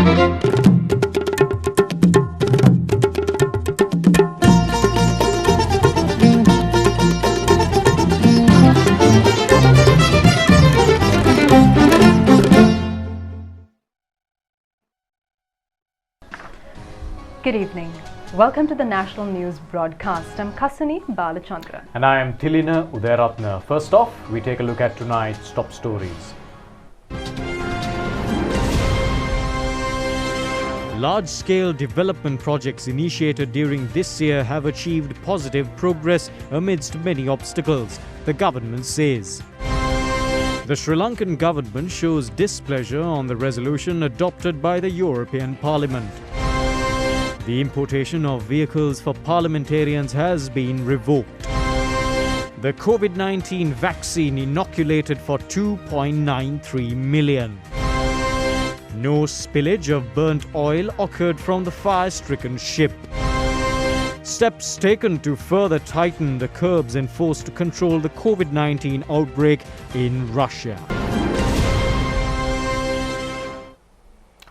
Good evening. Welcome to the National News Broadcast. I'm Kasuni Balachandra. And I am Tilina Udayaratna. First off, we take a look at tonight's top stories. Large-scale development projects initiated during this year have achieved positive progress amidst many obstacles, the government says. The Sri Lankan government shows displeasure on the resolution adopted by the European Parliament. The importation of vehicles for parliamentarians has been revoked. The COVID-19 vaccine inoculated for 2.93 million. No spillage of burnt oil occurred from the fire-stricken ship. Steps taken to further tighten the curbs enforced to control the COVID-19 outbreak in Russia.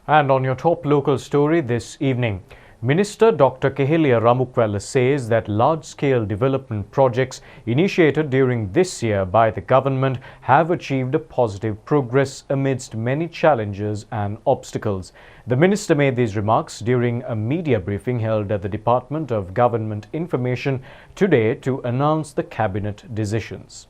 And on your top local story this evening, Minister Dr. Kehelia Ramukwella says that large-scale development projects initiated during this year by the government have achieved a positive progress amidst many challenges and obstacles. The minister made these remarks during a media briefing held at the Department of Government Information today to announce the cabinet decisions.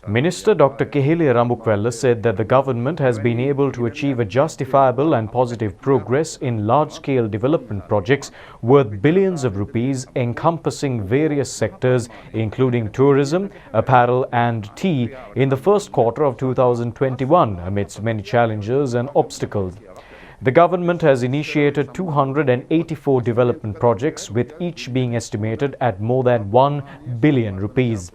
Minister Dr. Kehelia Ramukwella said that the government has been able to achieve a justifiable and positive progress in large-scale development projects worth billions of rupees encompassing various sectors including tourism, apparel and tea in the first quarter of 2021 amidst many challenges and obstacles. The government has initiated 284 development projects with each being estimated at more than 1 billion rupees.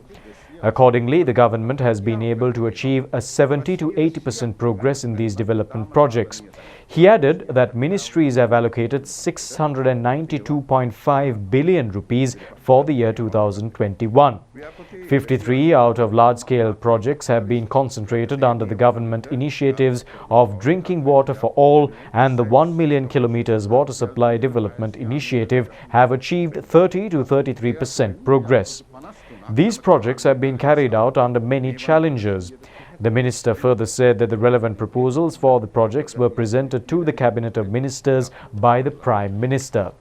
Accordingly, the government has been able to achieve a 70 to 80% progress in these development projects. He added that ministries have allocated 692.5 billion rupees for the year 2021. 53 out of large-scale projects have been concentrated under the government initiatives of Drinking Water for All and the 1 million kilometers water supply development initiative have achieved 30 to 33% progress. These projects have been carried out under many challenges. The minister further said that the relevant proposals for the projects were presented to the Cabinet of Ministers by the Prime Minister.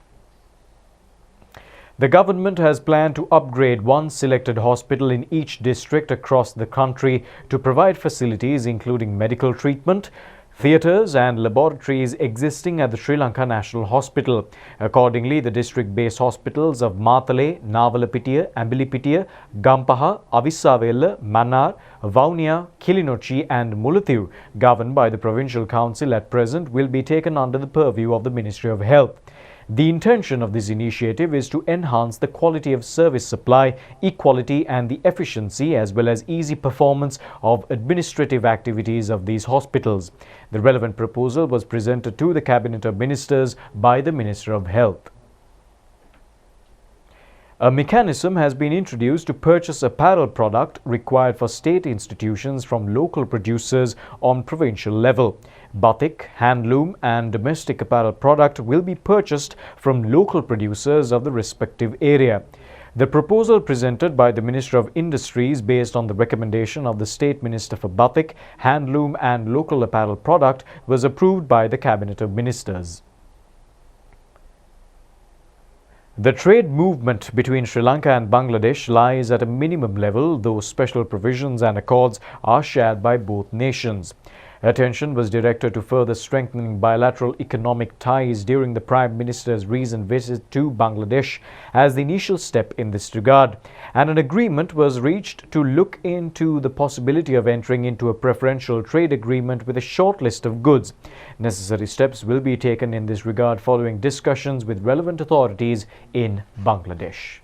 The government has planned to upgrade one selected hospital in each district across the country to provide facilities including medical treatment, theatres and laboratories existing at the Sri Lanka National Hospital. Accordingly, the district-based hospitals of Matale, Navalapitiya, Ambilipitiya, Gampaha, Avissavella, Mannar, Vaunia, Kilinochchi and Mulathiv, governed by the Provincial Council at present, will be taken under the purview of the Ministry of Health. The intention of this initiative is to enhance the quality of service supply, equality and the efficiency as well as easy performance of administrative activities of these hospitals. The relevant proposal was presented to the Cabinet of Ministers by the Minister of Health. A mechanism has been introduced to purchase apparel product required for state institutions from local producers on provincial level. Batik, handloom and domestic apparel product will be purchased from local producers of the respective area. The proposal presented by the Minister of Industries based on the recommendation of the State Minister for Batik, handloom and local apparel product was approved by the Cabinet of Ministers. The trade movement between Sri Lanka and Bangladesh lies at a minimum level, though special provisions and accords are shared by both nations. Attention was directed to further strengthening bilateral economic ties during the Prime Minister's recent visit to Bangladesh as the initial step in this regard, and an agreement was reached to look into the possibility of entering into a preferential trade agreement with a short list of goods. Necessary steps will be taken in this regard following discussions with relevant authorities in Bangladesh.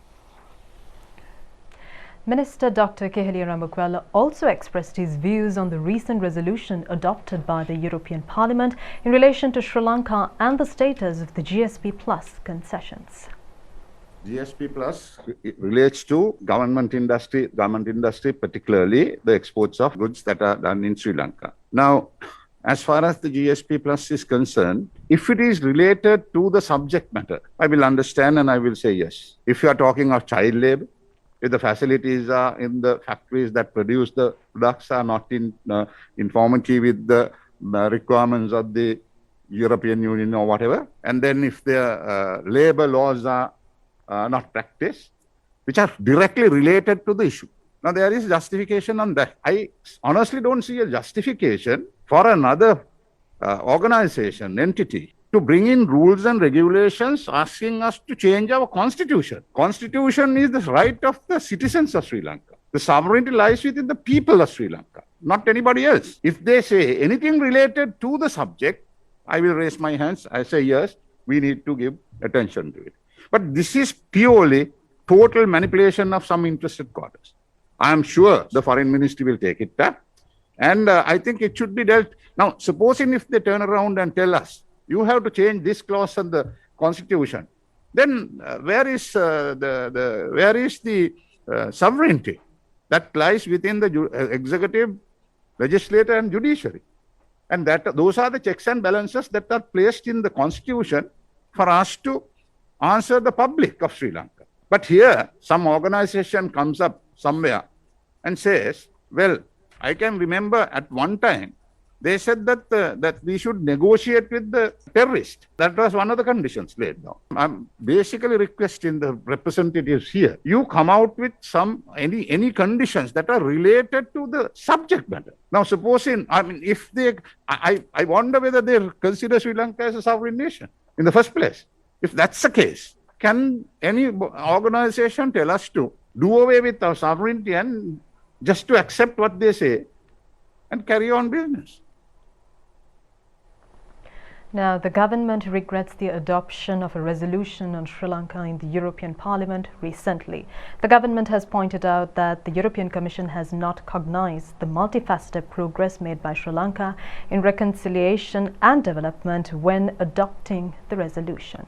Minister Dr. Kehelia Ramukwella also expressed his views on the recent resolution adopted by the European Parliament in relation to Sri Lanka and the status of the GSP Plus concessions. GSP Plus relates to government industry, particularly the exports of goods that are done in Sri Lanka. Now, as far as the GSP Plus is concerned, if it is related to the subject matter, I will understand and I will say yes. If you are talking of child labor, if the facilities are in the factories that produce the products are not in conformity with the requirements of the European Union or whatever, and then if the labor laws are not practiced, which are directly related to the issue. Now, there is justification on that. I honestly don't see a justification for another organization, entity, to bring in rules and regulations asking us to change our constitution. Constitution is the right of the citizens of Sri Lanka. The sovereignty lies within the people of Sri Lanka, not anybody else. If they say anything related to the subject, I will raise my hands. I say, yes, we need to give attention to it. But this is purely total manipulation of some interested quarters. I am sure the foreign ministry will take it up. And I think it should be dealt. Now, supposing if they turn around and tell us, you have to change this clause in the constitution, then where is the sovereignty that lies within the executive, legislature, and judiciary? And those are the checks and balances that are placed in the constitution for us to answer the public of Sri Lanka. But here, some organization comes up somewhere and says, well, I can remember at one time, they said that we should negotiate with the terrorist. That was one of the conditions laid down. I'm basically requesting the representatives here, you come out with any conditions that are related to the subject matter. Now, supposing, if they, I wonder whether they consider Sri Lanka as a sovereign nation in the first place. If that's the case, can any organization tell us to do away with our sovereignty and just to accept what they say and carry on business? Now, the government regrets the adoption of a resolution on Sri Lanka in the European Parliament recently. The government has pointed out that the European Commission has not cognized the multifaceted progress made by Sri Lanka in reconciliation and development when adopting the resolution.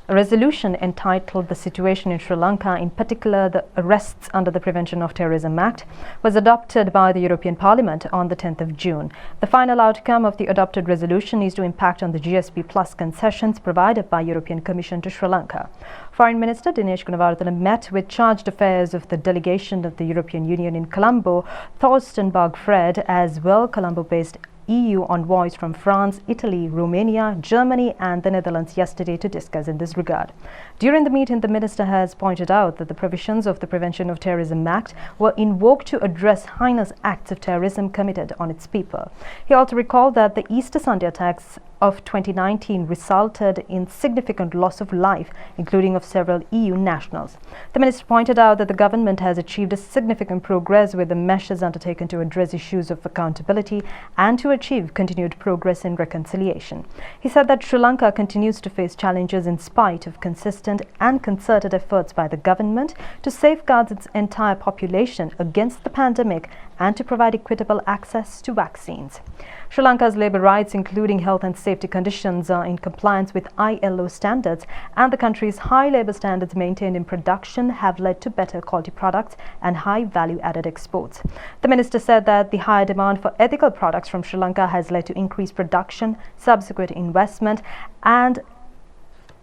A resolution entitled "The Situation in Sri Lanka, in particular the arrests under the Prevention of Terrorism Act," was adopted by the European Parliament on the 10th of June. The final outcome of the adopted resolution is to impact on the GSP Plus concessions provided by European Commission to Sri Lanka. Foreign Minister Dinesh Gunawardena met with charged affairs of the delegation of the European Union in Colombo, Thorsten Bergfred, as well Colombo-based EU envoys from France, Italy, Romania, Germany and the Netherlands yesterday to discuss in this regard. During the meeting, the minister has pointed out that the provisions of the Prevention of Terrorism Act were invoked to address heinous acts of terrorism committed on its people. He also recalled that the Easter Sunday attacks of 2019 resulted in significant loss of life, including of several EU nationals. The minister pointed out that the government has achieved a significant progress with the measures undertaken to address issues of accountability and to achieve continued progress in reconciliation. He said that Sri Lanka continues to face challenges in spite of consistent and concerted efforts by the government to safeguard its entire population against the pandemic and to provide equitable access to vaccines. Sri Lanka's labour rights, including health and safety conditions, are in compliance with ILO standards, and the country's high labour standards maintained in production have led to better quality products and high value-added exports. The minister said that the higher demand for ethical products from Sri Lanka has led to increased production, subsequent investment and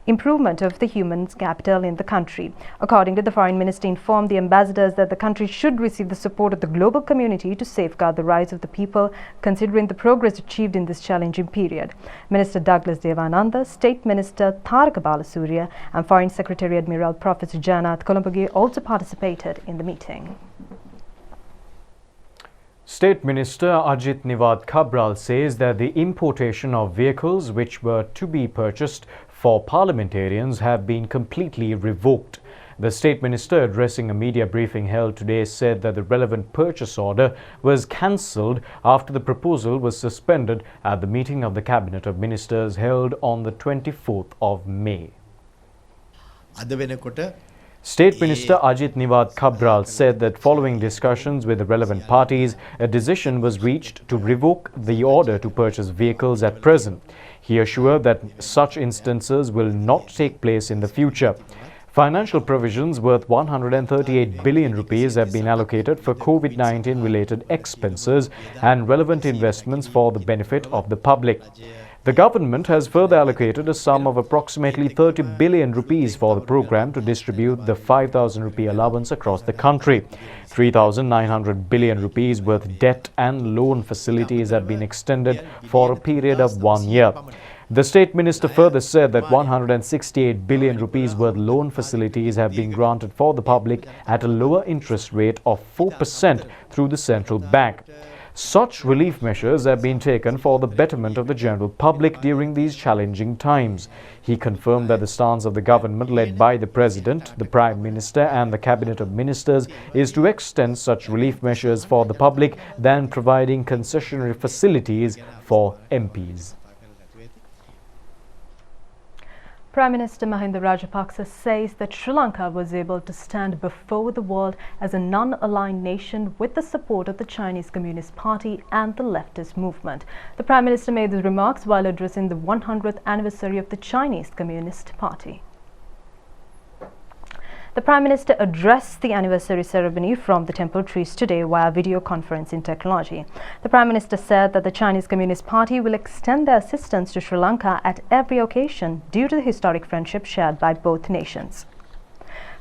improvement of the human capital in the country. According to the foreign minister, informed the ambassadors that the country should receive the support of the global community to safeguard the rights of the people, considering the progress achieved in this challenging period. Minister Douglas Devananda, State Minister Tharaka Balasurya and Foreign Secretary Admiral Professor Janath Kolombage also participated in the meeting. State Minister Ajit Niwad Cabral says that the importation of vehicles which were to be purchased for parliamentarians have been completely revoked. The State Minister, addressing a media briefing held today, said that the relevant purchase order was cancelled after the proposal was suspended at the meeting of the Cabinet of Ministers held on the 24th of May. State Minister Ajit Niwad Cabral said that following discussions with the relevant parties, a decision was reached to revoke the order to purchase vehicles at present. He assured that such instances will not take place in the future. Financial provisions worth 138 billion rupees have been allocated for COVID-19 related expenses and relevant investments for the benefit of the public. The government has further allocated a sum of approximately 30 billion rupees for the program to distribute the 5,000 rupee allowance across the country. 3,900 billion rupees worth debt and loan facilities have been extended for a period of 1 year. The State Minister further said that 168 billion rupees worth loan facilities have been granted for the public at a lower interest rate of 4% through the central bank. Such relief measures have been taken for the betterment of the general public during these challenging times. He confirmed that the stance of the government led by the President, the Prime Minister and the Cabinet of Ministers is to extend such relief measures for the public than providing concessionary facilities for MPs. Prime Minister Mahinda Rajapaksa says that Sri Lanka was able to stand before the world as a non-aligned nation with the support of the Chinese Communist Party and the leftist movement. The Prime Minister made these remarks while addressing the 100th anniversary of the Chinese Communist Party. The Prime Minister addressed the anniversary ceremony from the temple trees today via video conferencing technology. The Prime Minister said that the Chinese Communist Party will extend their assistance to Sri Lanka at every occasion due to the historic friendship shared by both nations.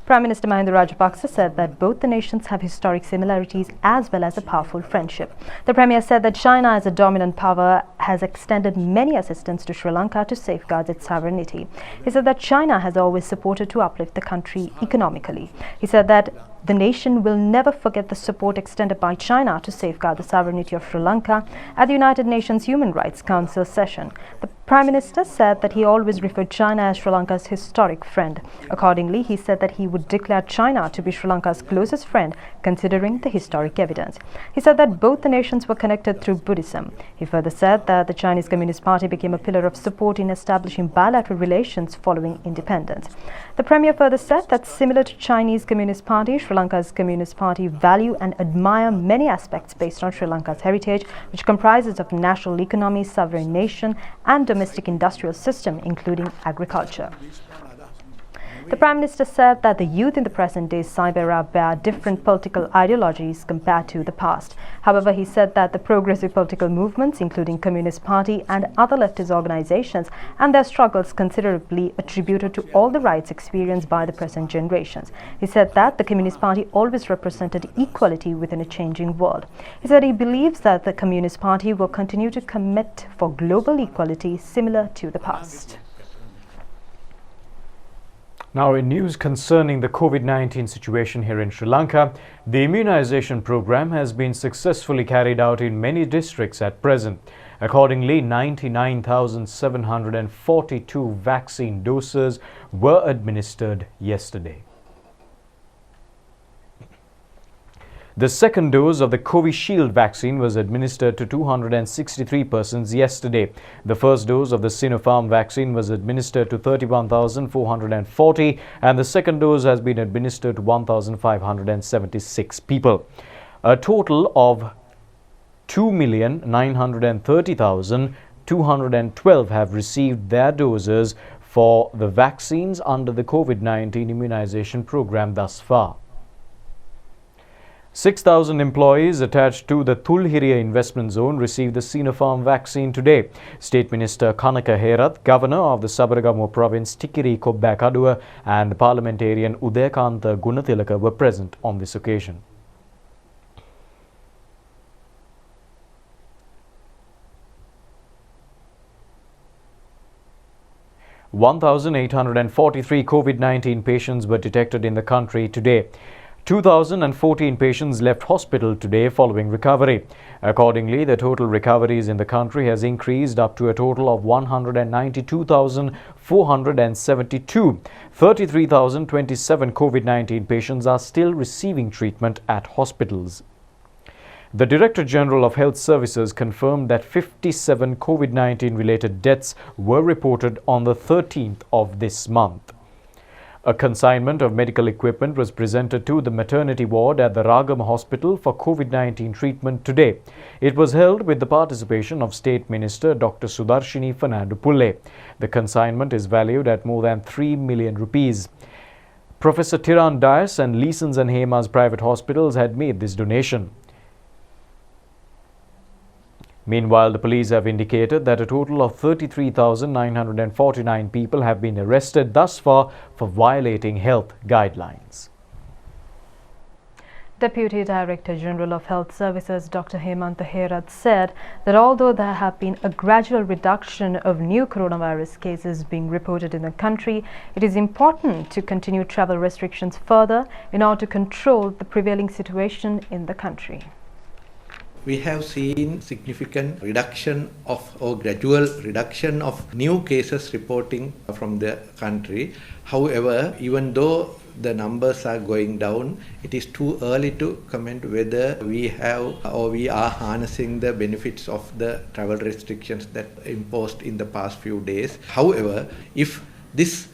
Prime Minister Mahinda Rajapaksa said that both the nations have historic similarities as well as a powerful friendship. The Premier said that China as a dominant power has extended many assistance to Sri Lanka to safeguard its sovereignty. He said that China has always supported to uplift the country economically. He said that the nation will never forget the support extended by China to safeguard the sovereignty of Sri Lanka at the United Nations Human Rights Council session. The Prime Minister said that he always referred China as Sri Lanka's historic friend. Accordingly, he said that he would declare China to be Sri Lanka's closest friend, considering the historic evidence. He said that both the nations were connected through Buddhism. He further said that the Chinese Communist Party became a pillar of support in establishing bilateral relations following independence. The Premier further said that similar to Chinese Communist Party, Sri Lanka's Communist Party value and admire many aspects based on Sri Lanka's heritage, which comprises of national economy, sovereign nation and domestic industrial system, including agriculture. The Prime Minister said that the youth in the present day Cyber bear different political ideologies compared to the past. However, he said that the progressive political movements, including Communist Party and other leftist organizations, and their struggles considerably attributed to all the rights experienced by the present generations. He said that the Communist Party always represented equality within a changing world. He said he believes that the Communist Party will continue to commit for global equality similar to the past. Now, in news concerning the COVID-19 situation here in Sri Lanka, the immunization program has been successfully carried out in many districts at present. Accordingly, 99,742 vaccine doses were administered yesterday. The second dose of the Covishield vaccine was administered to 263 persons yesterday. The first dose of the Sinopharm vaccine was administered to 31,440 and the second dose has been administered to 1,576 people. A total of 2,930,212 have received their doses for the vaccines under the COVID-19 immunization program thus far. 6,000 employees attached to the Tulhiriya investment zone received the Sinopharm vaccine today. State Minister Kanaka Herath, Governor of the Sabaragamuwa Province Tikiri Kobbakaduwa and Parliamentarian Udayakantha Gunathilaka were present on this occasion. (1,843) COVID-19 patients were detected in the country today. 2,014 patients left hospital today following recovery. Accordingly, the total recoveries in the country has increased up to a total of 192,472. 33,027 COVID-19 patients are still receiving treatment at hospitals. The Director General of Health Services confirmed that 57 COVID-19 related deaths were reported on the 13th of this month. A consignment of medical equipment was presented to the maternity ward at the Ragam Hospital for COVID-19 treatment today. It was held with the participation of State Minister Dr. Sudarshini Fernando Pulle. The consignment is valued at more than 3 million rupees. Professor Tiran Dias and Leeson's and Hema's private hospitals had made this donation. Meanwhile, the police have indicated that a total of 33,949 people have been arrested thus far for violating health guidelines. Deputy Director General of Health Services Dr. Hemant Herat said that although there have been a gradual reduction of new coronavirus cases being reported in the country, it is important to continue travel restrictions further in order to control the prevailing situation in the country. We have seen significant reduction of or gradual reduction of new cases reporting from the country. However, even though the numbers are going down, it is too early to comment whether we have or we are harnessing the benefits of the travel restrictions that imposed in the past few days. However, if this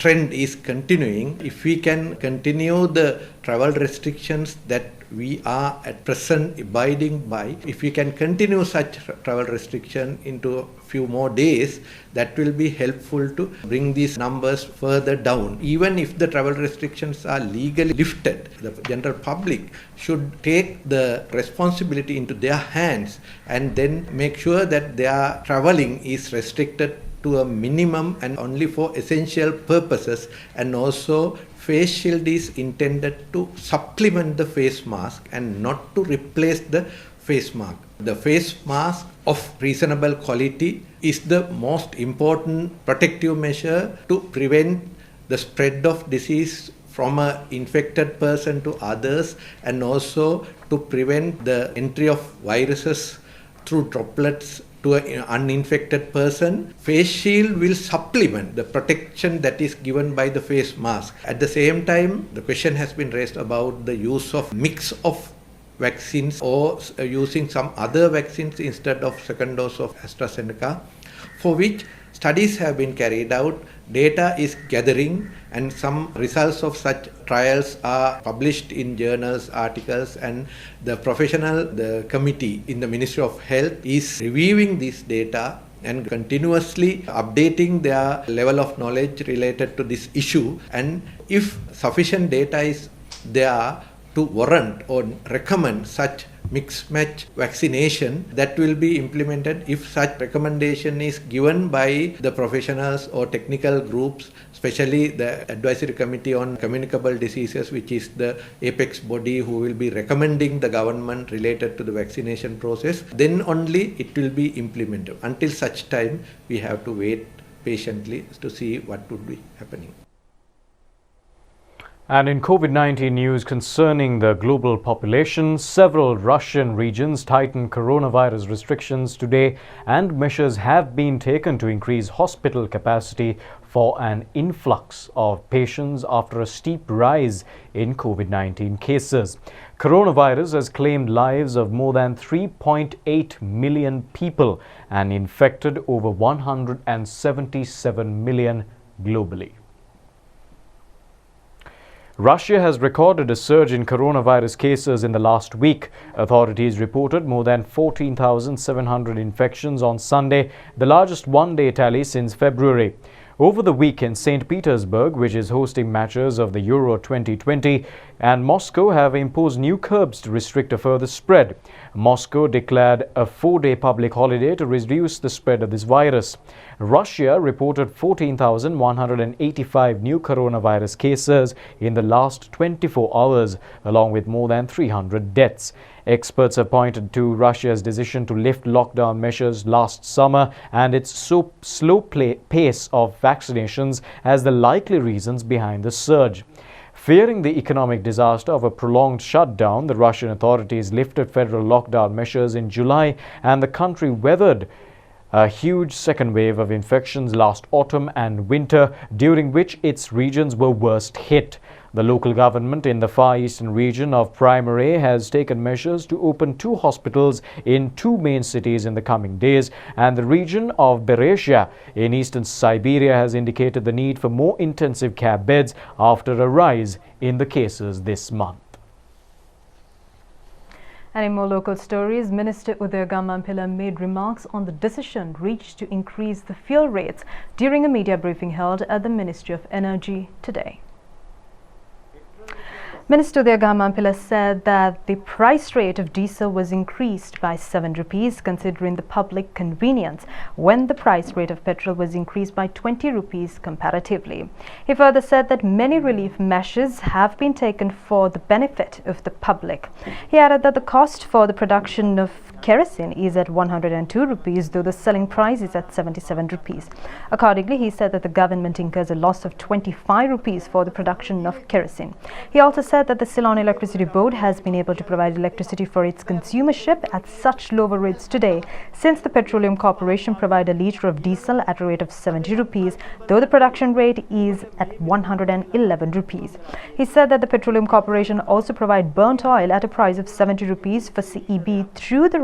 trend is continuing, if we can continue the travel restrictions that we are at present abiding by, if we can continue such travel restriction into a few more days, that will be helpful to bring these numbers further down. Even if the travel restrictions are legally lifted, the general public should take the responsibility into their hands and then make sure that their traveling is restricted to a minimum and only for essential purposes, and also face shield is intended to supplement the face mask and not to replace the face mask. The face mask of reasonable quality is the most important protective measure to prevent the spread of disease from an infected person to others, and also to prevent the entry of viruses through droplets to an uninfected person. Face shield will supplement the protection that is given by the face mask. At the same time, the question has been raised about the use of mix of vaccines or using some other vaccines instead of second dose of AstraZeneca, for which studies have been carried out, data is gathering, and some results of such trials are published in journals, articles, and the committee in the Ministry of Health is reviewing this data and continuously updating their level of knowledge related to this issue. And if sufficient data is there to warrant or recommend such mixed match vaccination, that will be implemented if such recommendation is given by the professionals or technical groups, especially the Advisory Committee on Communicable Diseases, which is the apex body who will be recommending the government related to the vaccination process. Then only it will be implemented. Until such time, we have to wait patiently to see what would be happening. And in COVID-19 news concerning the global population, several Russian regions tightened coronavirus restrictions today, and measures have been taken to increase hospital capacity for an influx of patients after a steep rise in COVID-19 cases. Coronavirus has claimed lives of more than 3.8 million people and infected over 177 million globally. Russia has recorded a surge in coronavirus cases in the last week. Authorities reported more than 14,700 infections on Sunday, the largest one-day tally since February. Over the weekend, St. Petersburg, which is hosting matches of the Euro 2020, and Moscow have imposed new curbs to restrict a further spread. Moscow declared a 4-day public holiday to reduce the spread of this virus. Russia reported 14,185 new coronavirus cases in the last 24 hours, along with more than 300 deaths. Experts have pointed to Russia's decision to lift lockdown measures last summer and its slow pace of vaccinations as the likely reasons behind the surge. Fearing the economic disaster of a prolonged shutdown, the Russian authorities lifted federal lockdown measures in July, and the country weathered a huge second wave of infections last autumn and winter, during which its regions were worst hit. The local government in the far eastern region of Primorye has taken measures to open 2 hospitals in 2 main cities in the coming days, and the region of Beresia in eastern Siberia has indicated the need for more intensive care beds after a rise in the cases this month. And in more local stories, Minister Uday Gammampilla made remarks on the decision reached to increase the fuel rates during a media briefing held at the Ministry of Energy today. Minister Udayagamampila said that the price rate of diesel was increased by 7 rupees considering the public convenience when the price rate of petrol was increased by 20 rupees comparatively. He further said that many relief measures have been taken for the benefit of the public. He added that the cost for the production of kerosene is at 102 rupees, though the selling price is at 77 rupees. Accordingly, he said that the government incurs a loss of 25 rupees for the production of kerosene. He also said that the Ceylon Electricity Board has been able to provide electricity for its consumership at such lower rates today, since the Petroleum Corporation provide a litre of diesel at a rate of 70 rupees, though the production rate is at 111 rupees. He said that the Petroleum Corporation also provide burnt oil at a price of 70 rupees for CEB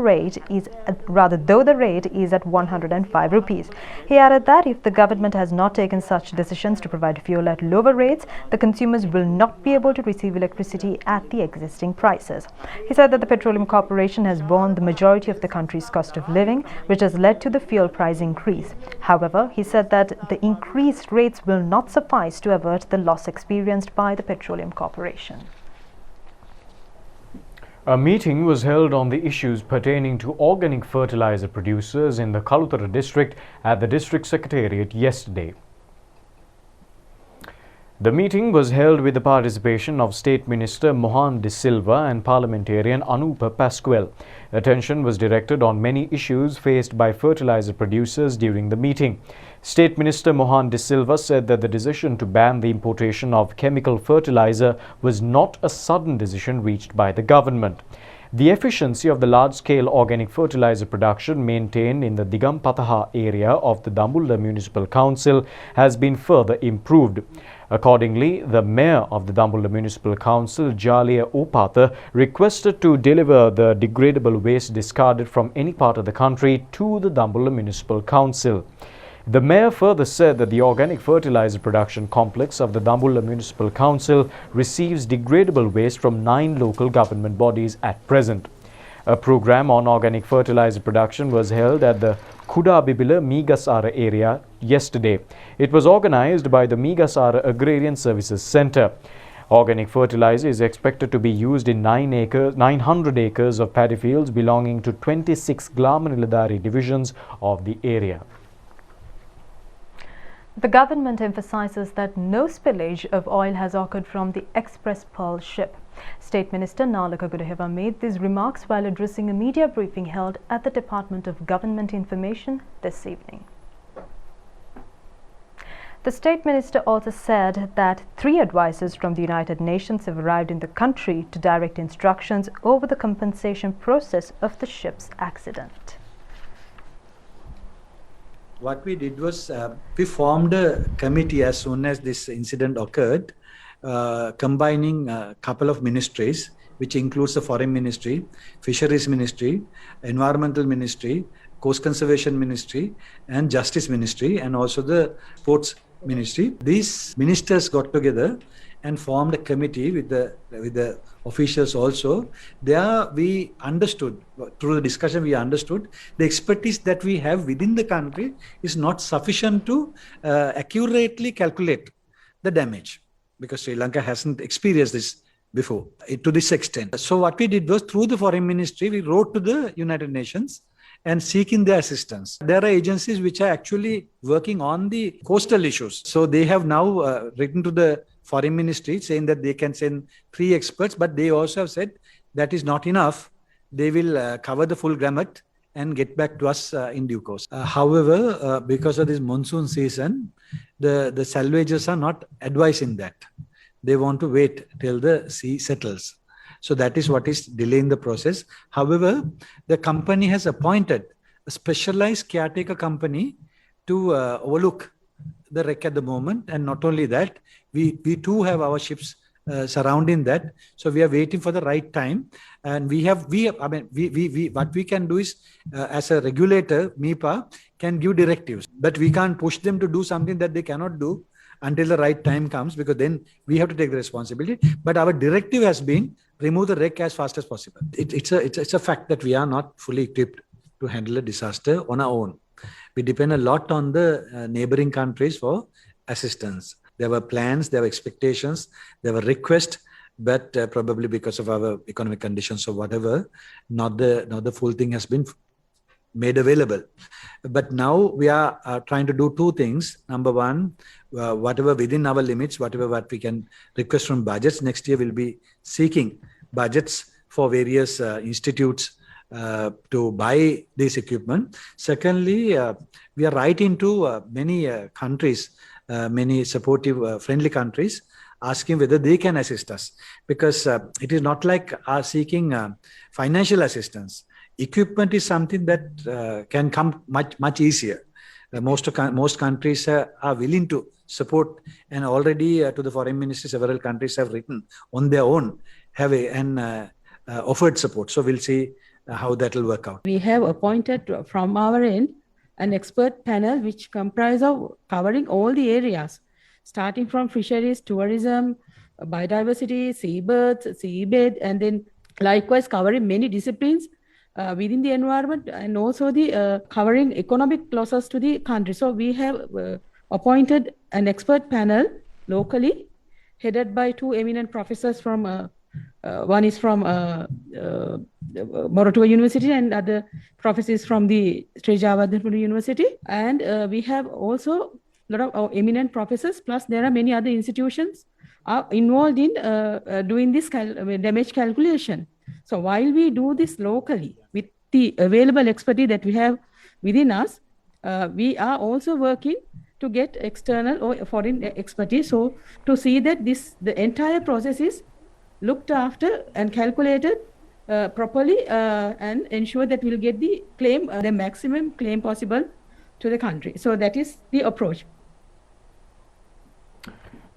though the rate is at 105 rupees. He added that if the government has not taken such decisions to provide fuel at lower rates, the consumers will not be able to receive electricity at the existing prices. He said that the Petroleum Corporation has borne the majority of the country's cost of living, which has led to the fuel price increase. However, he said that the increased rates will not suffice to avert the loss experienced by the Petroleum Corporation. A meeting was held on the issues pertaining to organic fertilizer producers in the Kalutara district at the district secretariat yesterday. The meeting was held with the participation of State Minister Mohan De Silva and parliamentarian Anupa Pascual. Attention was directed on many issues faced by fertilizer producers during the meeting. State Minister Mohan De Silva said that the decision to ban the importation of chemical fertilizer was not a sudden decision reached by the government. The efficiency of the large-scale organic fertilizer production maintained in the Digampataha area of the Dambulla Municipal Council has been further improved. Accordingly, the Mayor of the Dambulla Municipal Council, Jalia Opatha, requested to deliver the degradable waste discarded from any part of the country to the Dambulla Municipal Council. The Mayor further said that the organic fertilizer production complex of the Dambulla Municipal Council receives degradable waste from 9 local government bodies at present. A program on organic fertilizer production was held at the Kudabibila Meegasara area yesterday. It was organized by the Meegasara Agrarian Services Center. Organic fertilizer is expected to be used in 900 acres of paddy fields belonging to 26 Glamaniladari divisions of the area. The government emphasizes that no spillage of oil has occurred from the Express Pearl ship. State Minister Nalaka Gudaheva made these remarks while addressing a media briefing held at the Department of Government Information this evening. The State Minister also said that 3 advisors from the United Nations have arrived in the country to direct instructions over the compensation process of the ship's accident. What we did was we formed a committee as soon as this incident occurred, combining a couple of ministries, which includes the Foreign Ministry, Fisheries Ministry, Environmental Ministry, Coast Conservation Ministry, and Justice Ministry, and also the Sports Ministry. These ministers got together and formed a committee with the officials also. There we understood, through the discussion we understood, the expertise that we have within the country is not sufficient to accurately calculate the damage, because Sri Lanka hasn't experienced this before to this extent. So what we did was, through the Foreign Ministry, we wrote to the United Nations and seeking their assistance. There are agencies which are actually working on the coastal issues. So they have now written to the Foreign Ministry saying that they can send 3 experts, but they also have said that is not enough. They will cover the full gamut and get back to us in due course. However, because of this monsoon season, the salvagers are not advising that. They want to wait till the sea settles. So that is what is delaying the process. However, the company has appointed a specialized caretaker company to overlook the wreck at the moment. And not only that, we too have our ships surrounding that. So we are waiting for the right time. And what we can do is, as a regulator, MIPA can give directives, but we can't push them to do something that they cannot do until the right time comes, because then we have to take the responsibility. But our directive has been remove the wreck as fast as possible. It's a fact that we are not fully equipped to handle a disaster on our own. We depend a lot on the neighboring countries for assistance. There were plans, there were expectations, there were requests, but probably because of our economic conditions or whatever, not the full thing has been made available. But now we are trying to do two things. Number one, whatever within our limits, whatever what we can request from budgets, next year we'll be seeking budgets for various institutes to buy this equipment. Secondly, we are writing to many countries, many supportive, friendly countries, asking whether they can assist us, because it is not like seeking financial assistance. Equipment is something that can come much easier. Most countries are willing to support, and already to the foreign ministry, several countries have written on their own, and offered support. So we'll see how that will work out. We have appointed from our end an expert panel which comprises of covering all the areas, starting from fisheries, tourism, biodiversity, seabirds, seabed, and then likewise covering many disciplines within the environment, and also the covering economic losses to the country. So we have appointed an expert panel locally, headed by two eminent professors from one is from Moratuwa University, and other professors from the Sri Javadhanpura University. And we have also a lot of eminent professors, plus there are many other institutions are involved in doing this damage calculation. So while we do this locally with the available expertise that we have within us, we are also working to get external or foreign expertise, so to see that the entire process is looked after and calculated properly, and ensure that we'll get the claim, the maximum claim possible to the country. So that is the approach.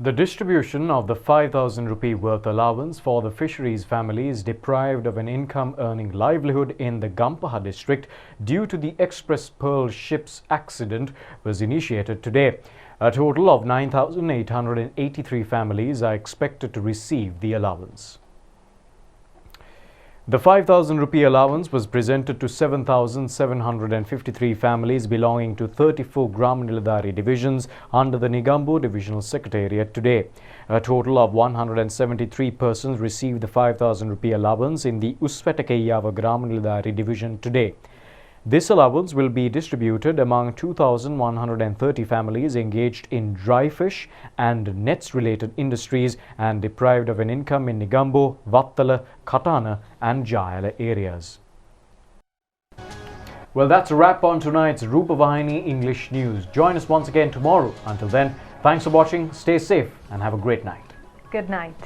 The distribution of the 5,000 rupee worth allowance for the fisheries families deprived of an income earning livelihood in the Gampaha district due to the Express Pearl ship's accident was initiated today. A total of 9,883 families are expected to receive the allowance. The 5,000 rupee allowance was presented to 7,753 families belonging to 34 Gram Niladhari divisions under the Negombo Divisional Secretariat today. A total of 173 persons received the 5,000 rupee allowance in the Uspetakeyava Gram Niladhari division today. This allowance will be distributed among 2,130 families engaged in dry fish and nets-related industries and deprived of an income in Negombo, Vattala, Katana and Jayala areas. Well, that's a wrap on tonight's Rupavahini English News. Join us once again tomorrow. Until then, thanks for watching, stay safe and have a great night. Good night.